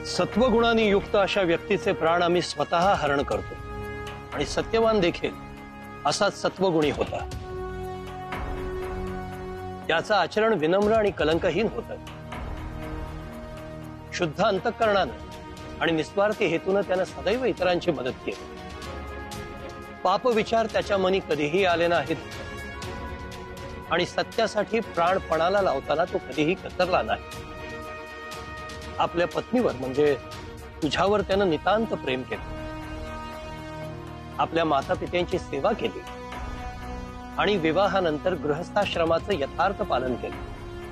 सत्वगुणांनी युक्त अशा व्यक्तीचे प्राण आम्ही स्वतः हरण करतो आणि सत्यवान देखील असाच सत्वगुणी होता। त्याचं आचरण विनम्र आणि कलंकहीन होतं। शुद्ध अंतःकरणानं आणि निस्वार्थी हेतूनं त्यानं सदैव इतरांची मदत केली। पाप विचार त्याच्या मनी कधीही आले नाहीत आणि सत्यासाठी प्राणपणाला लावताना तो कधीही कचरला नाही। आपल्या पत्नीवर म्हणजे तुझ्यावर त्यानं नितांत प्रेम केलं। आपल्या माता पित्यांची सेवा केली आणि विवाहानंतर गृहस्थाश्रमाचं यथार्थ पालन केलं।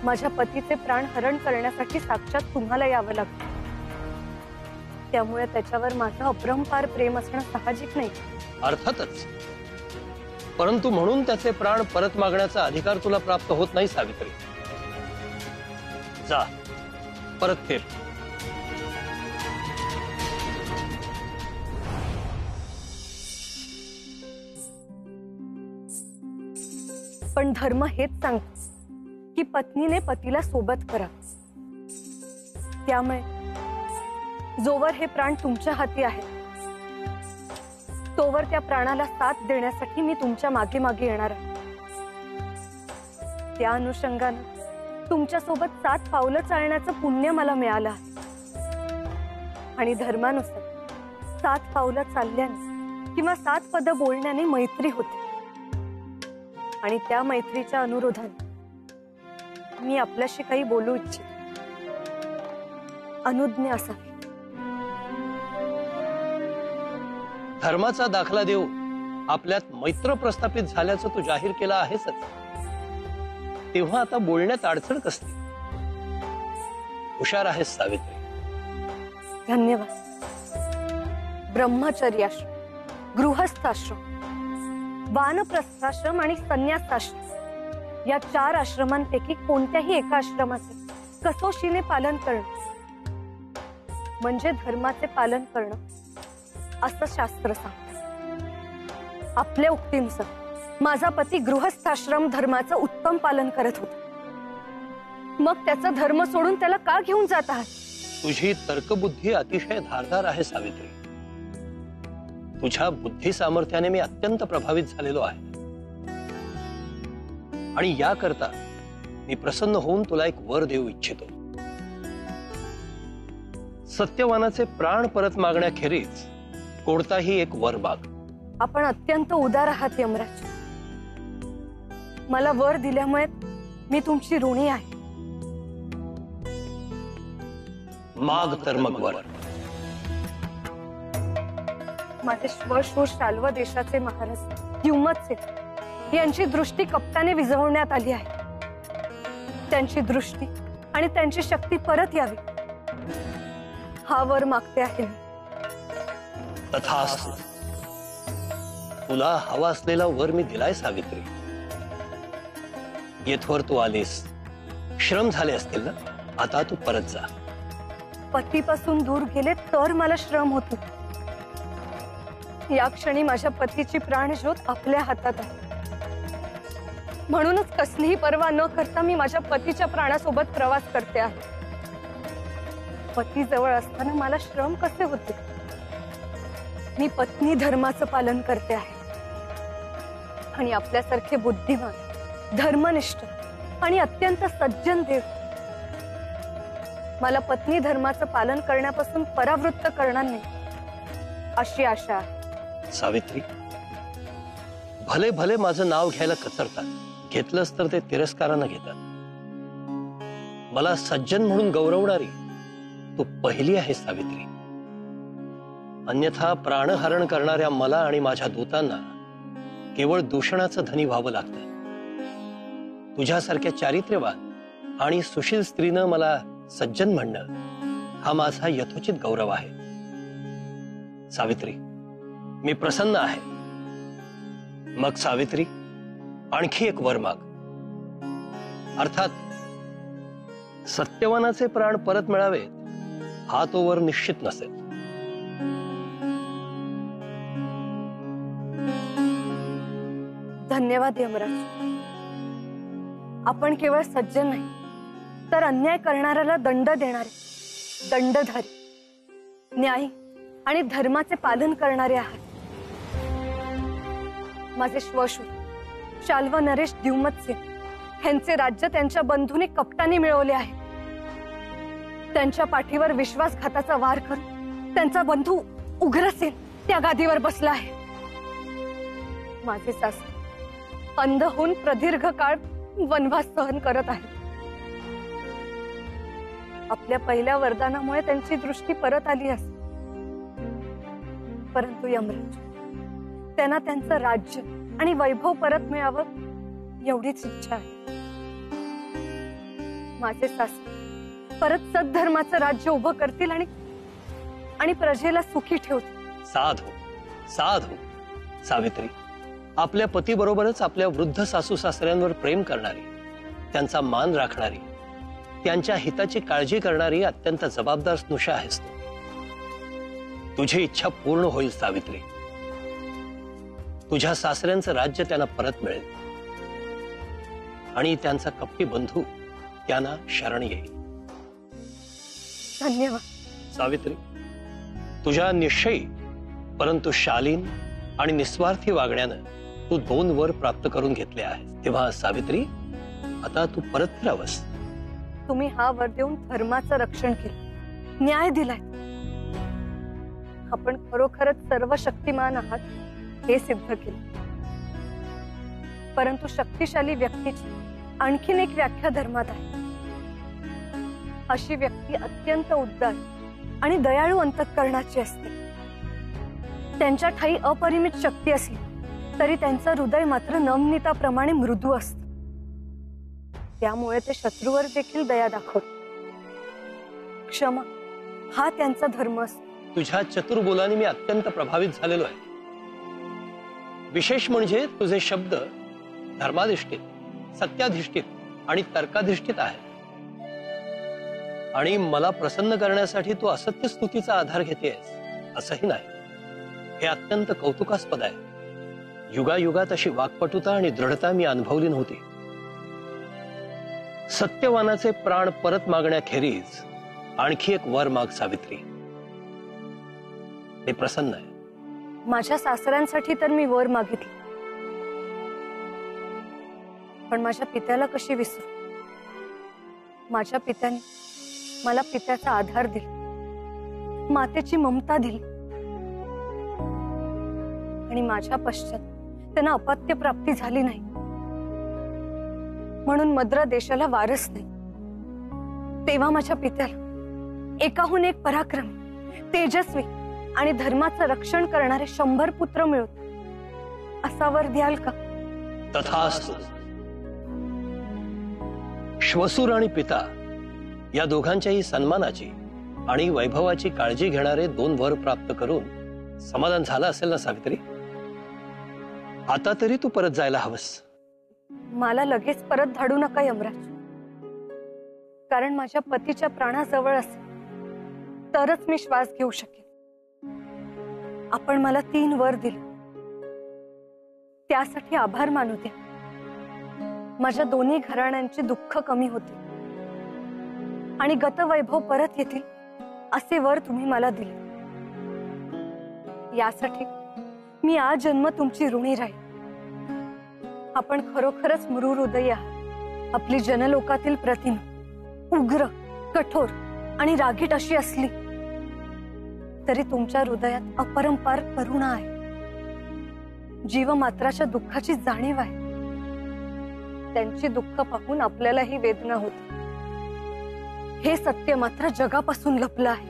माझ्या पतीचे प्राण हरण करण्यासाठी साक्षात तुम्हाला यावं लागतं, त्यामुळे त्याच्यावर माझं अपरंपार प्रेम असणं साहजिक नाही। अर्थातच, परंतु म्हणून त्याचे प्राण परत मागण्याचा अधिकार तुला प्राप्त होत नाही सावित्री। जा, परत फिर। पण धर्म हेच सांगतो की पत्नीने पतीला सोबत करा। त्यामुळे जोवर हे प्राण तुमच्या हाती आहे तोवर त्या प्राणाला साथ देण्यासाठी मी तुमच्या मागे मागे येणार आहे। त्या अनुषंगाने तुमच्या सोबत 7 पावलं चालण्याचं पुण्य मला मिळालं आहे आणि धर्मानुसार 7 पावलं चालल्याने किंवा 7 पद बोलण्याने मैत्री होते आणि त्या मैत्रीच्या अनुरोधाने मी आपल्याशी काही बोलू इच्छिते। अनुज्ञा असावी। धर्माचा दाखला देऊ आपल्यात मैत्र प्रस्थापित झाल्याचं तू जाहीर केलं आहेस, तेव्हा आता बोलण्यात अडचण कसली? हुशार आहेस सावित्री। धन्यवाद। ब्रह्मचर्याश्रम, गृहस्थाश्रम, वानप्रस्थाश्रम आणि संन्यासाश्रम या 4 आश्रमांपैकी कोणत्याही एका आश्रमाचे कसोशीने पालन करणं म्हणजे धर्माचे पालन करणं असं शास्त्र सांगतं। आपल्या उक्तीनुसार माझा पती गृहस्थाश्रम धर्माचं उत्तम पालन करत होता, मग त्याचा धर्म सोडून त्याला का घेऊन जात आहात? तुझी तर्कबुद्धी अतिशय धारदार आहे सावित्री। तुझ्या बुद्धी सामर्थ्याने मी अत्यंत प्रभावित झालेलो आहे आणि याकरता मी प्रसन्न होऊन तुला एक वर देऊ इच्छितो। सत्यवानाचे प्राण परत मागण्याखेरीज कोणताही एक वर माग। आपण अत्यंत उदार आहात यमराज। मला वर दिल्यामुळे मी तुमची ऋणी आहे। माग तर मग वर। माझे श्वशूर शाल्व देशाचे महाराज युमतसेन यांची दृष्टी कप्ताने विझवण्यात आली आहे। त्यांची दृष्टी आणि त्यांची शक्ती परत यावी हा वर मागते आहे मी। तथास्तु। तुला हवा असलेला वर मी दिलाय सावित्री। येथवर तू आलीस, श्रम झाले असतील ना, आता तू परत जा। पतीपासून दूर गेले तर मला श्रम होतो। या क्षणी माझ्या पतीची प्राणज्योत आपल्या हातात आहे, म्हणूनच कसलीही पर्वा न करता मी माझ्या पतीच्या प्राणासोबत प्रवास करते आहे। पती जवळ असताना मला श्रम कसे होते? मी पत्नी धर्माचं पालन करते आहे आणि आपल्यासारखे बुद्धिमान, धर्मनिष्ठ आणि अत्यंत सज्जन देव मला पत्नी धर्माचं पालन करण्यापासून परावृत्त करणार नाही अशी आशा आहे। सावित्री, भले भले माझं नाव घ्यायला कचरतात, घेतलंच तर ते तिरस्कारानं घेतात। मला सज्जन म्हणून गौरवणारी तू पहिली आहे सावित्री। अन्यथा प्राणहरण करणाऱ्या मला आणि माझ्या दूतांना केवळ दूषणाचं धनी व्हावं लागतं। तुझ्यासारख्या चारित्र्यवान आणि सुशील स्त्रीनं मला सज्जन म्हणणं हा माझा यथोचित गौरव आहे। सावित्री, मी प्रसन्न आहे। मग सावित्री, आणखी एक वर माग। अर्थात सत्यवानाचे प्राण परत मिळावे हा तो वर निश्चित नसेल। धन्यवाद यमराज। आपण केवळ सज्जन नाही तर अन्याय करणाऱ्याला दंड देणारे, दंडधारी न्याय आणि धर्माचे पालन करणारे आहात. माझे श्वशूर शाल्व नरेश द्युमत सिंह ह्यांचे राज्य त्यांच्या बंधूंनी कपटाने मिळवले आहे. त्यांच्या पाठीवर विश्वासघाताचा वार करून त्यांचा बंधू उग्रसेन त्या गादीवर बसला आहे. माझे सासरे अंध होऊन प्रदीर्घ काळ वनवास सहन करत आहेत. आपल्या पहिल्या वरदानामुळे त्यांची दृष्टी परत आली असेल, परंतु यमराज त्यांना त्यांचं राज्य आणि वैभव परत मिळावं एवढीच इच्छा आहे. माझे सासरे परत सद्धर्माचं राज्य उभं करतील आणि प्रजेला सुखी ठेवतील. साधू साधू सावित्री, आपल्या पतीबरोबरच आपल्या वृद्ध सासू सासऱ्यांवर प्रेम करणारी, त्यांचा मान राखणारी, त्यांच्या हिताची काळजी करणारी अत्यंत जबाबदार स्नुषा आहेस तू. तुझी इच्छा पूर्ण होईल सावित्री. तुझ्या सासऱ्यांचं राज्य त्यांना परत मिळेल आणि त्यांचा कपटी बंधू त्यांना शरण येईल. धन्यवाद सावित्री, तुझ्या निश्चयी परंतु शालीन आणि निस्वार्थी वागण्यानं तू 2 वर प्राप्त करून घेतले आहेत. तेव्हा सावित्री, आता तू परत फिरावस. तुम्ही हा वर देऊन धर्माचं रक्षण केलं, न्याय दिलाय. आपण खरोखरच सर्व शक्तिमान आहात हे सिद्ध केलं. परंतु शक्तिशाली व्यक्तीची आणखीन एक व्याख्या धर्मात आहे. अशी व्यक्ती अत्यंत उदार आणि दयाळू अंतःकरणाची असते. त्यांच्या ठाई अपरिमित शक्ती असली तरी त्यांचं हृदय मात्र नवनीताप्रमाणे मृदू असतं. त्यामुळे ते शत्रूवर देखील दया दाखवत. क्षमा हा त्यांचा धर्म असतो. तुझ्या चतुर बोलाने मी अत्यंत प्रभावित झालेलो आहे. विशेष म्हणजे तुझे शब्द धर्माधिष्ठित, सत्याधिष्ठित आणि तर्काधिष्ठित आहेत. आणि मला प्रसन्न करण्यासाठी तू असत्य स्तुतीचा आधार घेतेस असंही नाही. हे अत्यंत कौतुकास्पद आहे. युगायुगात अशी वाक्पटुता आणि दृढता मी अनुभवली नव्हती. सत्यवानाचे प्राण परत मागण्याखेरीज आणखी एक वर माग सावित्री. ते प्रसन्न आहे. माझ्या सासऱ्यांसाठी तर मी वर मागितली, पण माझ्या पित्याला कशी विसरू. माझ्या पित्याने मला पित्याचा आधार दिला, मातेची ममता दिली आणि माझ्या पश्चात त्यांना अपत्य प्राप्ती झाली नाही. म्हणून मद्र देशाला वारस नाही. तेव्हा माझ्या पित्याला एकाहून एक पराक्रमी, तेजस्वी आणि धर्माचं रक्षण करणारे 100 पुत्र मिळत असा वर द्याल का? तथास्तु. श्वसूर आणि पिता या दोघांच्याही सन्मानाची आणि वैभवाची काळजी घेणारे 2 वर प्राप्त करून समाधान झालं असेल ना सावित्री? आता तरी तू परत जायला हवस. मला लगेच परत धाडू नका यमराज, कारण माझ्या पतीच्या प्राणाजवळ असेल तरच मी श्वास घेऊ शकेन. आपण मला 3 वर दिले, त्यासाठी आभार मानू द्या. माझ्या दोन्ही घराण्यांची दुःख कमी होते आणि गतवैभव परत येतील असे वर तुम्ही मला दिले. यासाठी मी आजन्म तुमची ऋणी राहील. आपण खरोखरच मृर हृदयी आहात. आपली जनलोकातील प्रतिमा उग्र, कठोर आणि रागीट अशी असली तरी तुमच्या हृदयात अपरंपार करुणा आहे. जीवमात्राच्या दुःखाची जाणीव आहे. त्यांची दुःख पाहून आपल्यालाही वेदना होते. हे सत्य मात्र जगापासून लपलं आहे.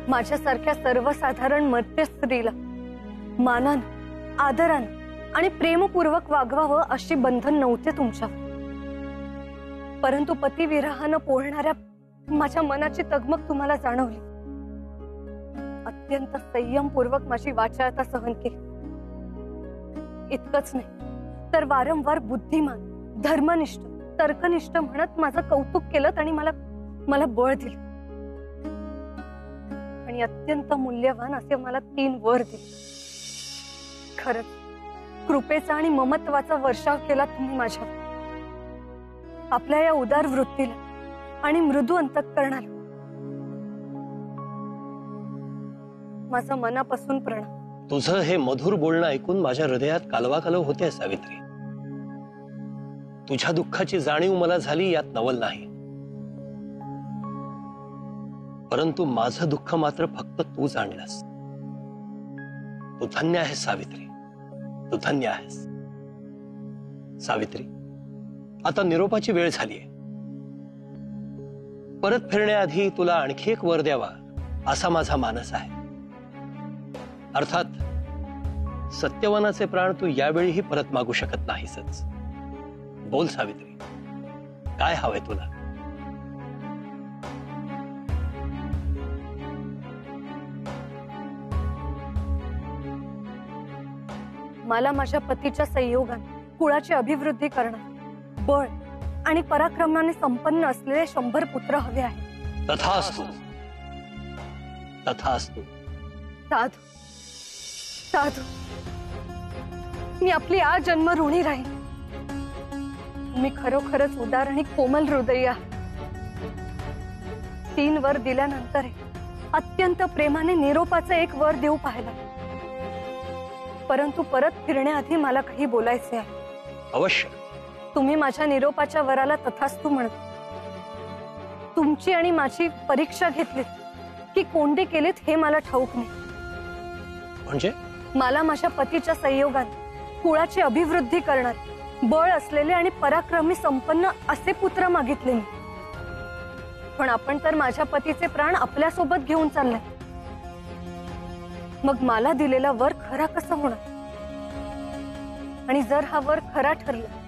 माझ्यासारख्या सर्वसाधारण मर्त्य स्त्रीला मानानं, आदरानं आणि प्रेमपूर्वक वागवावं अशी बंधन नव्हते तुमच्यावर. परंतु पतिविरहानं पोहणाऱ्या माझ्या मनाची तगमग तुम्हाला जाणवली. अत्यंत संयमपूर्वक माझी वाचाळता सहन केली. इतकंच नाही तर वारंवार बुद्धिमान, धर्मनिष्ठ, तर्कनिष्ठ म्हणत माझं कौतुक केलं आणि मला बळ दिलं. आणि अत्यंत मूल्यवान असे मला 3 वर दिले. खरंच कृपेचा आणि ममत्वाचा वर्षाव केला तुम्ही माझ्यावर. आपल्या या उदार वृत्तीला आणि मृदू अंतःकरणाला माझं मनापासून प्रणाम. तुझं हे मधुर बोलणं ऐकून माझ्या हृदयात कालवाकालव होते सावित्री. तुझ्या दुःखाची जाणीव मला झाली यात नवल नाही, परंतु माझं दुःख मात्र फक्त तू जाणलास. तू धन्य आहेस सावित्री, तू धन्य आहेस. सावित्री, आता निरोपाची वेळ झालीये. परत फिरण्याआधी तुला आणखी एक वर द्यावा असा माझा मानस आहे. अर्थात सत्यवानाचे प्राण तू यावेळीही परत मागू शकत नाहीसच. बोल सावित्री, काय हवंय तुला? मला माझ्या पतीच्या संयोगाने कुळाची अभिवृद्धी करणं, बळ आणि पराक्रमाने संपन्न असलेले 100 पुत्र हवे आहेत. तथास्तु, तथास्तु. साधू, साधू, मी आपली आजन्म ऋणी राहीन. मी खरोखरच उदार आणि कोमल हृदयी आहे. 3 वर दिल्यानंतर अत्यंत प्रेमाने निरोपाचं एक वर देऊ पाहिला, परंतु परत फिरण्याआधी मला काही बोलायचे आहे. अवश्य. तुम्ही माझ्या निरोपाच्या वराला तथास्तु म्हणत, तुमची आणि माझी परीक्षा घेतलीत की कोंडी केलीत हे मला ठाऊक नाही. म्हणजे मला माझ्या पतीच्या संयोगाने कुळाची अभिवृद्धी करणार, बळ असलेले आणि पराक्रमी संपन्न असे पुत्र मागितले मी. पण आपण तर माझ्या पतीचे प्राण आपल्यासोबत घेऊन चाललाय. मग मला दिलेला वर खरा कसा होणार? आणि जर हा वर खरा ठरला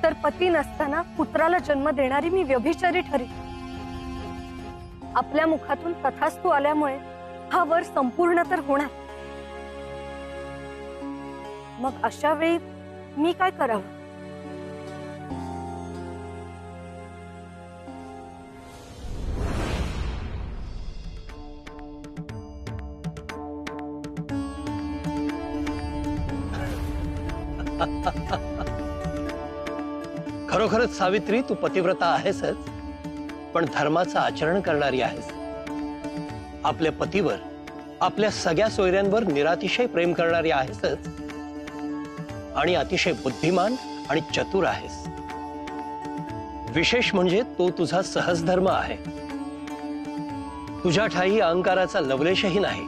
तर पती नसताना पुत्राला जन्म देणारी मी व्यभिचारी ठरेन. आपल्या मुखातून तथास्तु आल्यामुळे हा वर संपूर्ण तर होणार. मग अशा वेळी मी काय करावं? खरोखरच सावित्री, तू पतिव्रता आहेसच, पण धर्माचं आचरण करणारी आहेस. आपल्या पतीवर, आपल्या सगळ्या सोयऱ्यांवर निरातिशय प्रेम करणारी आहेसच, आणि अतिशय बुद्धिमान आणि चतुर आहेस. विशेष म्हणजे तो तुझा सहज धर्म आहे. तुझ्या ठाई अहंकाराचा लवलेशही नाही,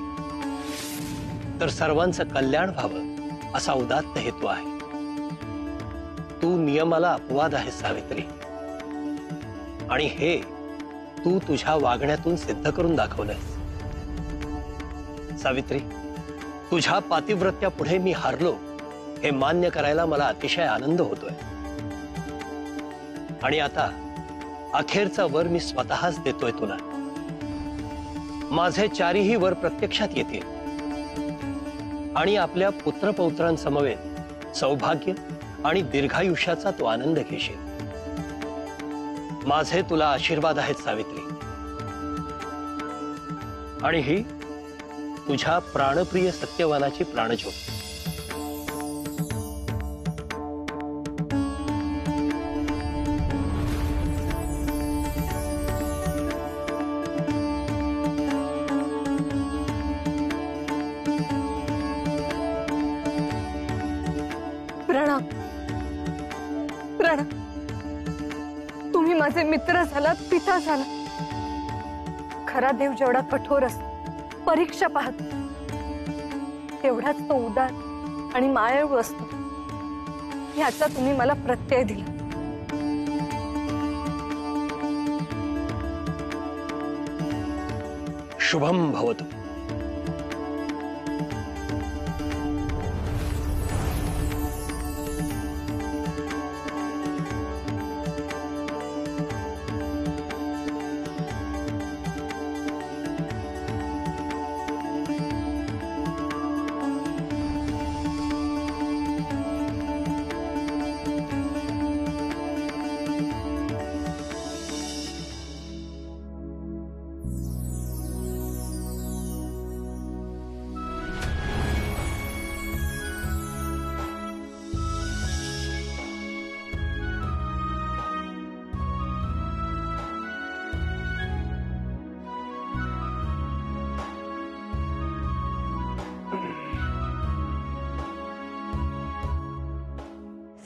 तर सर्वांचं कल्याण व्हावं असा उदात्त हेतू आहे. तू नियमाला अपवाद आहेस सावित्री, आणि हे तू तुझ्या वागण्यातून सिद्ध करून दाखवलंयस. सावित्री, तुझ्या पातिव्रत्या पुढे मी हारलो हे मान्य करायला मला अतिशय आनंद होतोय. आणि आता अखेरचा वर मी स्वतःच देतोय तुला. माझे 4ही वर प्रत्यक्षात येतील, आणि आपल्या पुत्रपौत्रांसमवेत सौभाग्य आणि दीर्घायुष्याचा तू आनंद घेशील. माझे तुला आशीर्वाद आहेत सावित्री, आणि ही तुझ्या प्राणप्रिय सत्यवानाची प्राणज्योत. प्रणाम, प्रणाम. तुम्ही माझे मित्र झालात, पिता झालात. खरा देव जेवढा कठोर असतो, परीक्षा पाहत, तेवढाच तो उदार आणि मायाळू असतो, याचा तुम्ही मला प्रत्यय दिला. शुभम भवतु.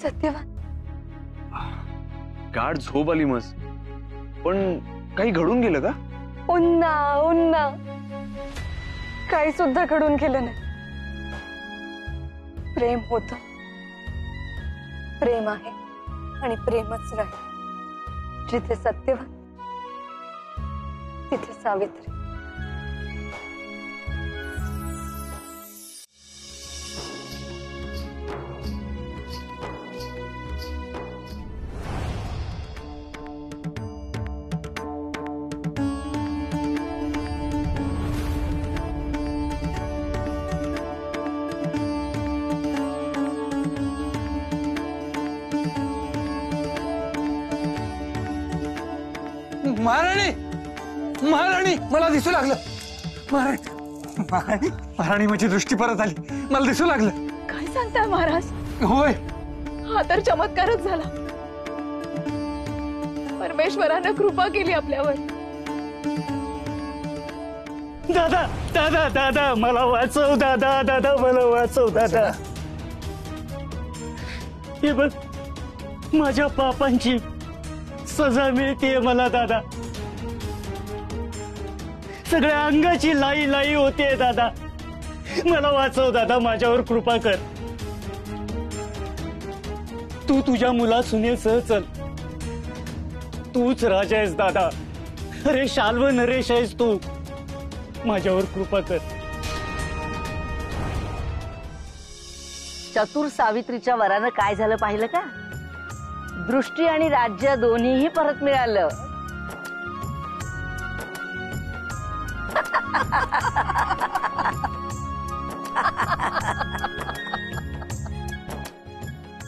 सत्यवान, गाढ झोप आली मस, पण काही घडून गेलं का? उन्ना काही सुद्धा घडून गेलं नाही. प्रेम होत, प्रेम आहे आणि प्रेमच राहील. जिथे सत्यवान तिथे सावित्री. महाराणी, महाराणी, मला दिसू लागलं. महाराणी, महाराणी, माझी दृष्टी परत आली. मला दिसू लागलं. काय सांगताय महाराज? होय, हा तर चमत्कारच झाला. परमेश्वरानं कृपा केली आपल्यावर. दादा दादा दादा मला वाचव, दादा दादा मला वाचव, दादा. हे बघ, माझ्या पापांची सजा मिळते मला दादा. सगळ्या अंगाची लाई लाई होते दादा. मला वाचव दादा, माझ्यावर कृपा कर. तू तुझ्या मुला सुनेसह चल. तूच राजा आहेस दादा. अरे शाल्व नरेश आहेस तू. माझ्यावर कृपा कर. चतुर सावित्रीच्या वरानं काय झालं पाहिलं का? दृष्टी आणि राज्य दोन्हीही परत मिळालं.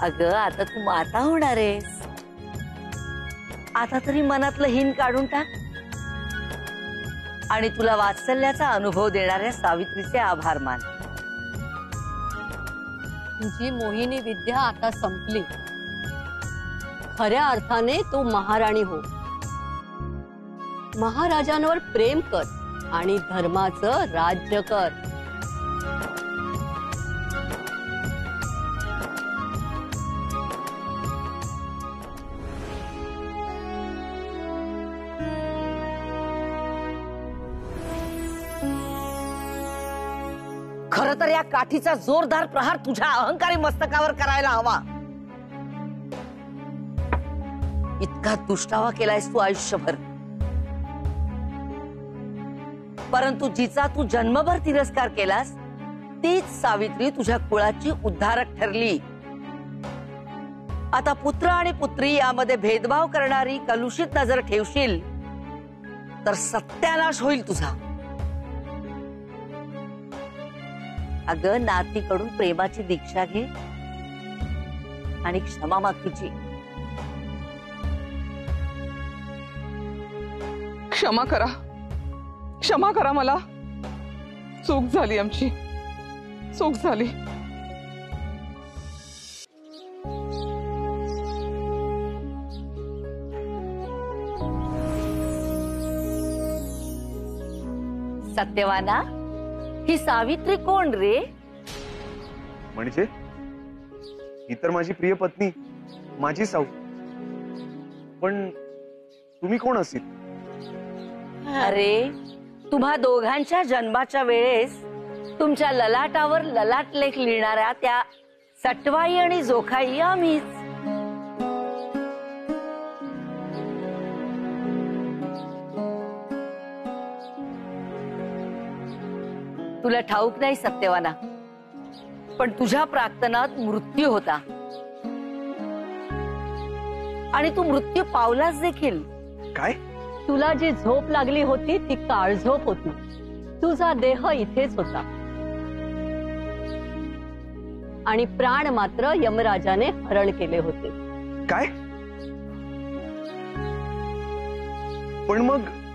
अगं, आता तू माता होणार आहेस. आता तरी मनातलं हिन काढून टाक आणि तुला वात्सल्याचा अनुभव देणाऱ्या सावित्रीचे आभार मान. तुझी मोहिनी विद्या आता संपली. खऱ्या अर्थाने तू महाराणी हो. महाराजांवर प्रेम कर आणि धर्माचं राज्य कर. खरं तर या काठीचा जोरदार प्रहार तुझ्या अहंकारी मस्तकावर करायला हवा. इतका दुष्टावा केलायस तू आयुष्यभर. परंतु जिचा तू जन्मभर तिरस्कार केलास तीच सावित्री तुझ्या कुळाची उद्धारक ठरली. आता पुत्र आणि पुत्री यामध्ये भेदभाव करणारी कलुषित नजर ठेवशील तर सत्यानाश होईल तुझा. अगं, नातीकडून प्रेमाची दीक्षा घे आणि क्षमा माग तुझी. क्षमा करा, क्षमा करा. मला चूक झाली, आमची चूक झाली. सत्यवाना, ही सावित्री कोण रे? म्हणजे ही तर माझी प्रिय पत्नी, माझी साऊ. पण तुम्ही कोण असेल? अरे, तुम्हा दोघांच्या जन्माच्या वेळेस तुमच्या ललाटावर ललाट लेख लिहिणाऱ्या त्या सटवाई आणि जोखाई आम्हीच. तुला ठाऊक नाही सत्यवाना, पण तुझ्या प्राक्तनात मृत्यू होता आणि तू मृत्यू पावलाच देखील. काय? तुला जी झोप लागली होती ती काळझोप होती. तुझा देह इथेच होता आणि प्राण मात्र यमराजाने हरण केले होते. काय?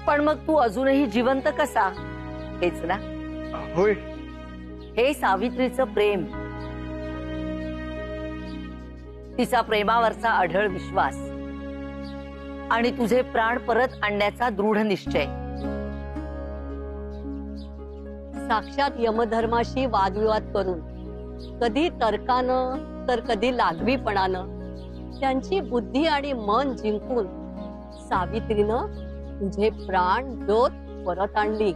पण मग तू अजूनही जिवंत कसा? हेच ना? होय. हे सावित्रीचं प्रेम, तिचा प्रेमावरचा अढळ विश्वास आणि तुझे प्राण परत आणण्याचा दृढ निश्चय. साक्षात यमधर्माशी वादविवाद करून, कधी तर्कानं तर कधी लाघवीपणानं त्यांची बुद्धी आणि मन जिंकून सावित्रीनं तुझे प्राण ज्योत परत आणली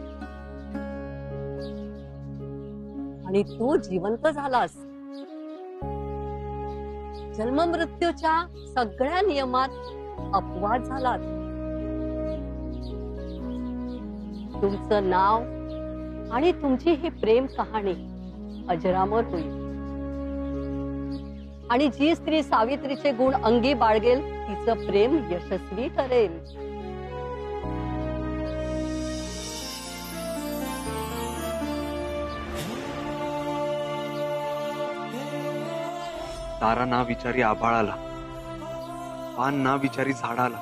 आणि तू जिवंत झालास. जन्म मृत्यूच्या सगळ्या नियमात अपवाद झालात. तुमचं नाव आणि तुमची ही प्रेम कहाणी अजरामर होईल आणि जी स्त्री सावित्रीचे गुण अंगी बाळगेल तिचं प्रेम यशस्वी ठरेल. तारा ना विचारी आभाळाला, पान ना विचारी झाडाला,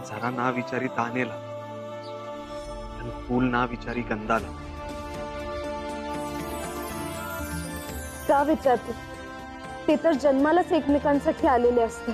झरा ना विचारी तानेला, आणि फूल ना विचारी गंधाला. का विचारते? ते तर जन्मालाच एकमेकांसाठी आलेले असते.